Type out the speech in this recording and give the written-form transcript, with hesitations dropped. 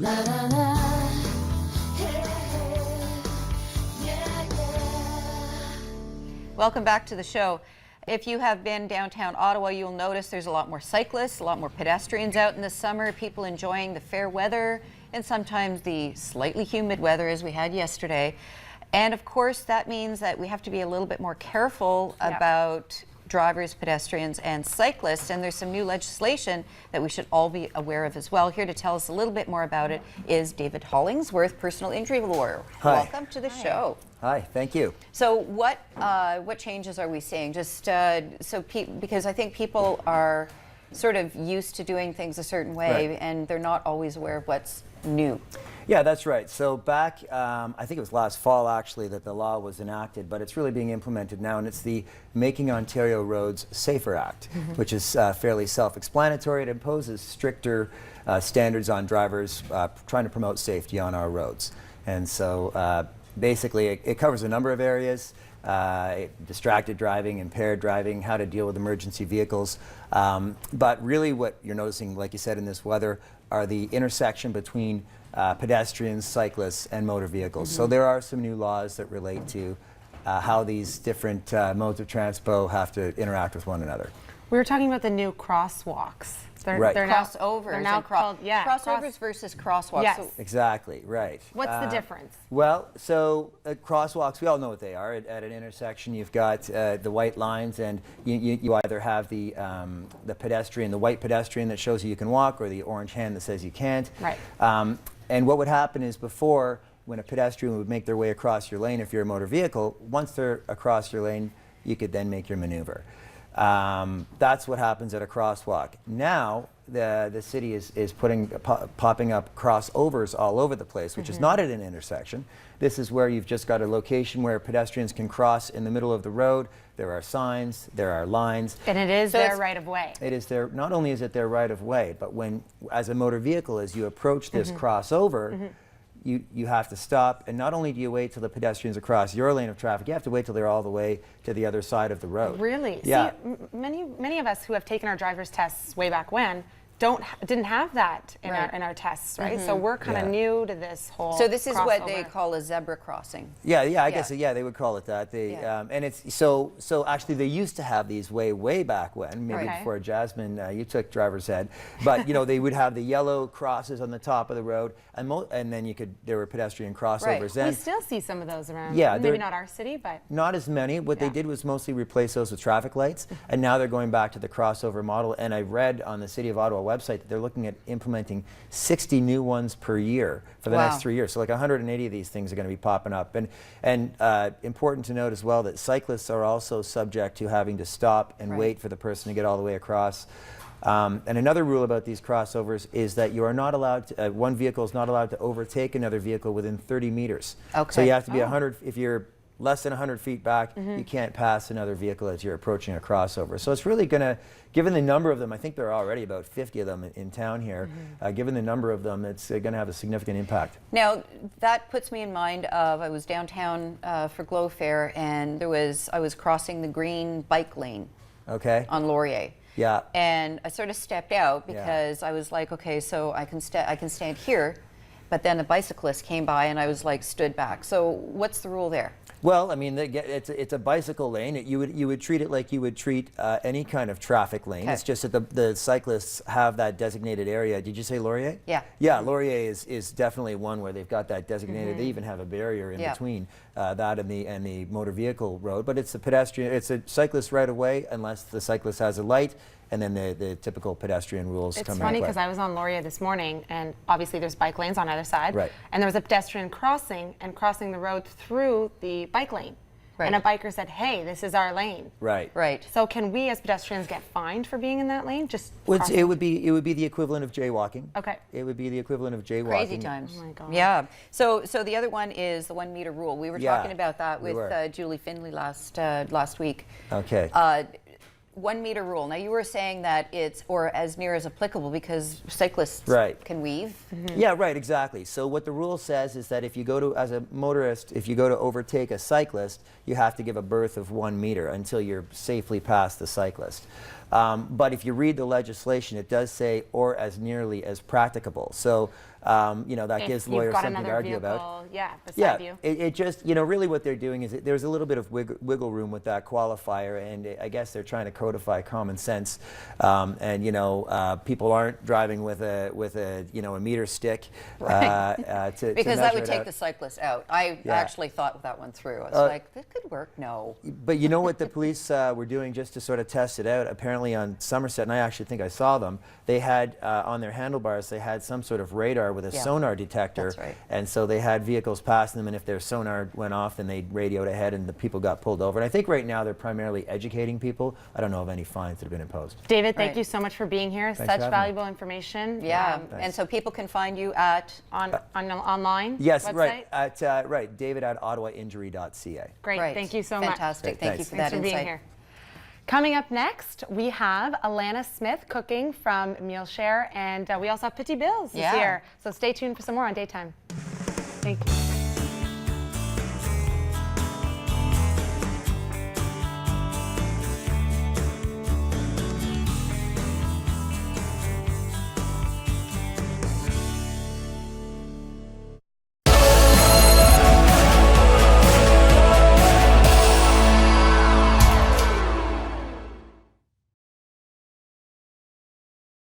La la la, hey, yeah, yeah. Welcome back to the show. If you have been downtown Ottawa, you'll notice there's a lot more cyclists, a lot more pedestrians out in the summer, people enjoying the fair weather and sometimes the slightly humid weather as we had yesterday. And of course, that means that we have to be a little bit more careful about drivers, pedestrians, and cyclists. And there's some new legislation that we should all be aware of as well. Here to tell us a little bit more about it is David Hollingsworth, personal injury lawyer. Hi. Welcome to the show. Hi, thank you. So what changes are we seeing? Just because I think people are sort of used to doing things a certain way, and they're not always aware of what's new. Yeah, that's right. So back, I think it was last fall actually that the law was enacted, but it's really being implemented now, and it's the Making Ontario Roads Safer Act, which is fairly self-explanatory. It imposes stricter standards on drivers trying to promote safety on our roads. And so basically it covers a number of areas. Distracted driving, impaired driving, how to deal with emergency vehicles. But really what you're noticing, like you said, in this weather are the intersection between pedestrians, cyclists, and motor vehicles. So there are some new laws that relate to how these different modes of transport have to interact with one another. We were talking about the new crosswalks. Right. They're Crossovers. now called, crossovers versus crosswalks. Yes. So Exactly, right. What's the difference? Well, so crosswalks, we all know what they are. At an intersection, you've got the white lines, and you either have the pedestrian, the white pedestrian that shows you can walk, or the orange hand that says you can't. Right. And what would happen is before, when a pedestrian would make their way across your lane, if you're a motor vehicle, once they're across your lane, you could then make your maneuver. That's what happens at a crosswalk. Now, the city is popping up crossovers all over the place, which is not at an intersection. This is where you've just got a location where pedestrians can cross in the middle of the road. There are signs, there are lines. And it is their right of way. It is their, not only is it their right of way, but when, as a motor vehicle, as you approach this crossover, you have to stop, and not only do you wait till the pedestrians across your lane of traffic, you have to wait till they're all the way to the other side of the road. Really? Yeah. See, many of us who have taken our driver's tests way back when didn't have that in our tests, right? So we're kind of new to this whole So this is what crossover. they call a zebra crossing. Yeah, I guess they would call it that. They and it's so actually they used to have these way back when, maybe before Jasmine, you took driver's ed, but you know they would have the yellow crosses on the top of the road, and then there were pedestrian crossovers. We Then still see some of those around. Yeah, maybe not our city, but not as many. What they did was mostly replace those with traffic lights, and now they're going back to the crossover model. And I read on the City of Ottawa website that they're looking at implementing 60 new ones per year for the next 3 years. So like 180 of these things are going to be popping up. And important to note as well that cyclists are also subject to having to stop and wait for the person to get all the way across. And another rule about these crossovers is that you are not allowed to, one vehicle is not allowed to overtake another vehicle within 30 meters. Okay. So you have to be 100, if you're less than 100 feet back, you can't pass another vehicle as you're approaching a crossover. So it's really going to, given the number of them, I think there are already about 50 of them in town here, given the number of them, it's going to have a significant impact. Now, that puts me in mind of, I was downtown for Glow Fair, and I was crossing the green bike lane on Laurier. Yeah. And I sort of stepped out because I was like, okay, so I can stand here, but then a bicyclist came by and I was like stood back. So what's the rule there? Well, I mean, it's a bicycle lane. You would treat it like you would treat any kind of traffic lane. It's just that the cyclists have that designated area. Did you say Laurier? Yeah. Yeah, Laurier is definitely one where they've got that designated. They even have a barrier in between that and the motor vehicle road. But it's a pedestrian. It's a cyclist right away unless the cyclist has a light. And then the typical pedestrian rules come into play. It's funny because I was on Laurier this morning, and obviously there's bike lanes on either side. Right. And there was a pedestrian crossing the road through the bike lane. Right. And a biker said, hey, this is our lane. Right. Right. So can we as pedestrians get fined for being in that lane? Just it would be the equivalent of jaywalking. Okay. It would be the equivalent of jaywalking. Crazy times. Oh my God. Yeah. So the other one is the 1 meter rule. We were talking about that with Julie Findlay last week. Okay. 1 meter rule. Now you were saying that it's, or as near as applicable, because cyclists can weave. Yeah, right, exactly. So what the rule says is that if you go to, as a motorist, if you go to overtake a cyclist, you have to give a berth of 1 meter until you're safely past the cyclist. But if you read the legislation, it does say, or as nearly as practicable. So that If gives you've lawyers got something to another argue about. vehicle, yeah, beside Yeah, you. it just, really what they're doing is there's a little bit of wiggle room with that qualifier, and I guess they're trying to codify common sense. People aren't driving with a meter stick to Because that would measure it take out. the cyclists out. I Yeah. actually thought that one through. I was like, this could work. No. But you know what the police were doing just to sort of test it out? Apparently on Somerset, and I actually think I saw them, they had on their handlebars, they had some sort of radar with a Yeah. sonar detector. That's right. And so they had vehicles passing them, and if their sonar went off, then they radioed ahead and the people got pulled over. And I think right now they're primarily educating people. I don't know of any fines that have been imposed. David, thank Right. you so much for being here. for Such having me. valuable information. Yeah. And so people can find you at. Online. Yes, website? right, David at ottawainjury.ca. Great. Right. Thank you so much. Fantastic. Great, Thank you thanks. for Thanks that for being insight. here. Coming up next, we have Alana Smith cooking from Mealshare, and we also have Petit Bills this Yeah. year. So stay tuned for some more on Daytime. Thank you.